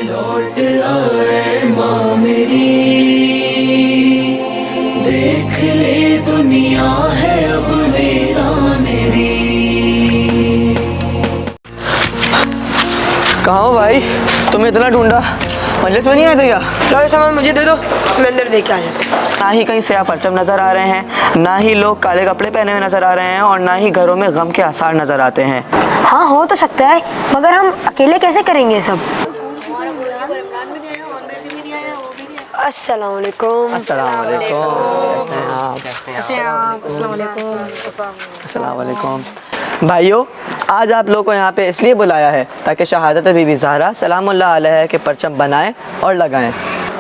लौट आए माँ मेरी, देख ले दुनिया है अब मेरा मेरी। कहाँ हो भाई? तुम्हें इतना ढूंढा, मजलिस में नहीं आए थे क्या? लो ये सामान मुझे दे दो, मैं अंदर देख के आ जाता हूँ। ना ही कहीं स्याह परचम नजर आ रहे हैं, ना ही लोग काले कपड़े पहने हुए नजर आ रहे हैं, और ना ही घरों में गम के आसार नजर आते हैं। हाँ हो तो सकता है, मगर हम अकेले कैसे करेंगे ये सब? अस्सलाम वालेकुम। अस्सलाम वालेकुम। कैसे हैं आप? अस्सलाम वालेकुम। अस्सलाम वालेकुम। भाइयों, आज आप लोग को यहाँ पे इसलिए बुलाया है ताकि शहादत बीबी ज़हरा सलामुल्लाह अलैहा के परचम बनाएं और लगाएं।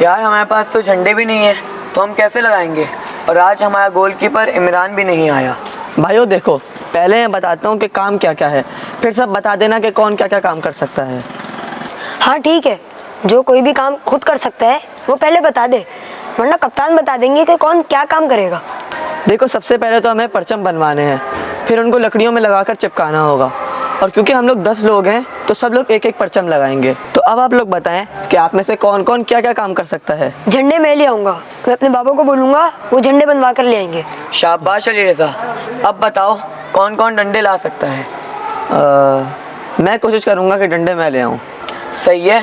यार हमारे पास तो झंडे भी नहीं है, तो हम कैसे लगाएंगे? और आज हमारा गोलकीपर इमरान भी नहीं आया। भाइयों देखो, पहले मैं बताता हूँ कि काम क्या क्या है, फिर सब बता देना कि कौन क्या क्या काम कर सकता है। हाँ ठीक है, जो कोई भी काम खुद कर सकता है वो पहले बता दे, वरना कप्तान बता देंगे कि कौन क्या काम करेगा। देखो, सबसे पहले तो हमें परचम बनवाने हैं, फिर उनको लकड़ियों में लगाकर चिपकाना होगा, और क्योंकि हम लोग 10 लोग हैं तो सब लोग एक एक परचम लगाएंगे। तो अब आप लोग बताएं कि आप में से कौन कौन क्या क्या काम कर सकता है। झंडे मैं ले आऊँगा, मैं अपने बाबा को बोलूँगा वो झंडे बनवा कर ले आएंगे। शाबाश अली रज़ा। अब बताओ कौन कौन डंडे ला सकता है? मैं कोशिश करूँगा कि डंडे मैं ले आऊँ। सही है,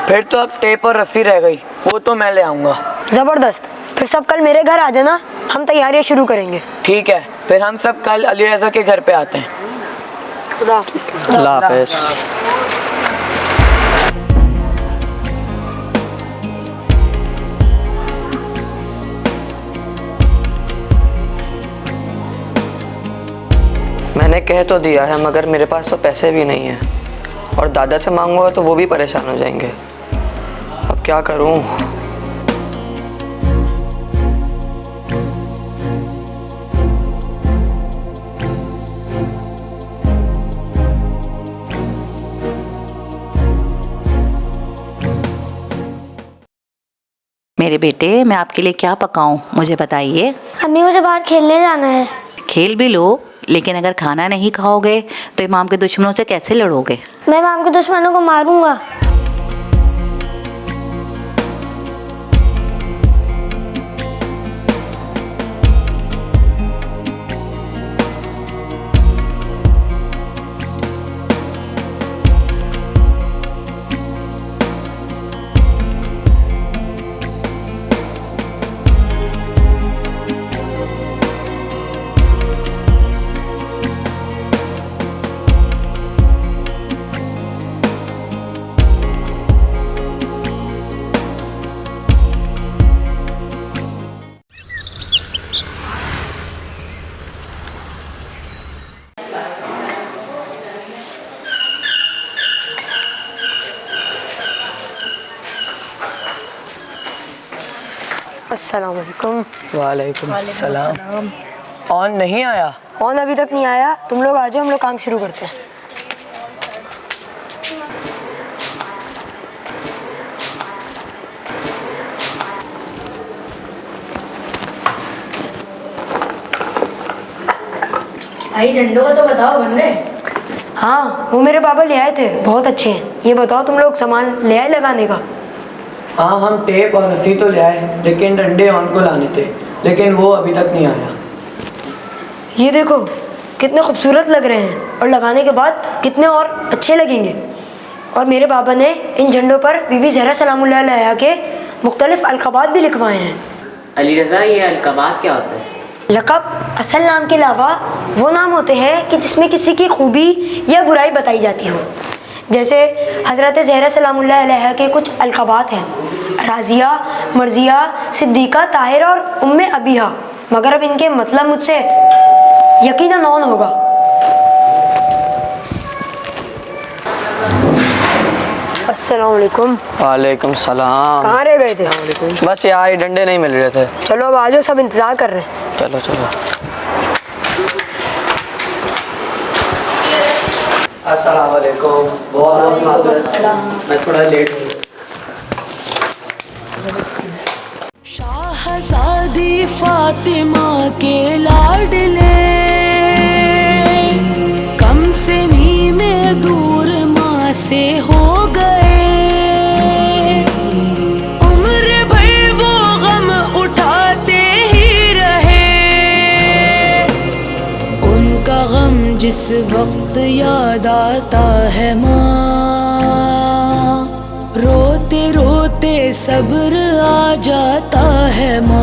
फिर तो अब टेप और रस्सी रह गई, वो तो मैं ले आऊँगा। ज़बरदस्त, फिर सब कल मेरे घर आ जाना, हम तैयारियाँ शुरू करेंगे। ठीक है, फिर हम सब कल अली रज़ा के घर पे आते हैं। अल्लाह हाफ़िज़। मैंने कह तो दिया है, मगर मेरे पास तो पैसे भी नहीं हैं, और दादा से मांगूंगा तो वो भी परेशान हो जाएंगे। अब क्या करूं? मेरे बेटे, मैं आपके लिए क्या पकाऊं, मुझे बताइए। अम्मी मुझे बाहर खेलने जाना है। खेल भी लो, लेकिन अगर खाना नहीं खाओगे तो इमाम के दुश्मनों से कैसे लड़ोगे? मैं इमाम के दुश्मनों को मारूंगा। अस्सलाम वालेकुम। वालेकुम सलाम। ऑन नहीं आया? कौन अभी तक नहीं आया? तुम लोग आ जाओ, हम लोग काम शुरू करते हैं। भाई झंडों का तो बताओ, बन गए? हाँ, वो मेरे पापा ले आए थे, बहुत अच्छे हैं। ये बताओ तुम लोग सामान ले आए लगाने का? हाँ, हम टेप और रस्सी तो ले आए, लेकिन डंडे ऑन को लाने थे, लेकिन वो अभी तक नहीं आया। ये देखो कितने खूबसूरत लग रहे हैं, और लगाने के बाद कितने और अच्छे लगेंगे। और मेरे बाबा ने इन झंडों पर बीबी ज़हरा सलामुल्लाह अलैहा के मुख्तलिफ अलक़ाबात भी लिखवाए हैं। अली रज़ा, ये अलक़ाबात क्या होता है? लक़ब असल नाम के अलावा वो नाम होते हैं कि जिसमें किसी की खूबी या बुराई बताई जाती हो। जैसे हज़रत ज़हरा सलामुल्लाह अलैहा के कुछ अलक़ाबात हैं: राज़िया, मर्ज़िया, सिद्दीक़ा, ताहिरा और उम्मे अबीहा। मगर अब इनके मतलब मुझसे यकीनन नॉन होगा। अस्सलाम वालेकुम। वालेकुम सलाम। कहाँ रह गए थे? बस यार, ये डंडे नहीं मिल रहे थे। चलो अब आ जाओ, सब इंतज़ार कर रहे हैं। चलो चलो। अस्सलाम वालेकुम। बहुत माज़रत, मैं थोड़ा लेट हूँ। शाहज़ादी फातिमा के लाडले, कम सिनी में दूर माँ से हो गए। जिस वक्त याद आता है माँ, रोते रोते सब्र आ जाता है माँ।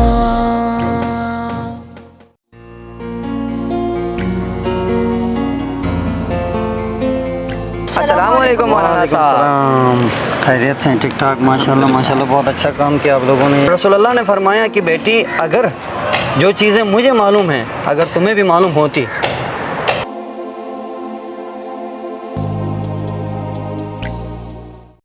अस्सलाम वालेकुम मौलाना साहब। खैरियत से ठीक ठाक, माशाल्लाह माशाल्लाह, बहुत अच्छा काम किया आप लोगों ने। रसूलुल्लाह ने फरमाया कि बेटी, अगर जो चीज़ें मुझे मालूम हैं अगर तुम्हें भी मालूम होती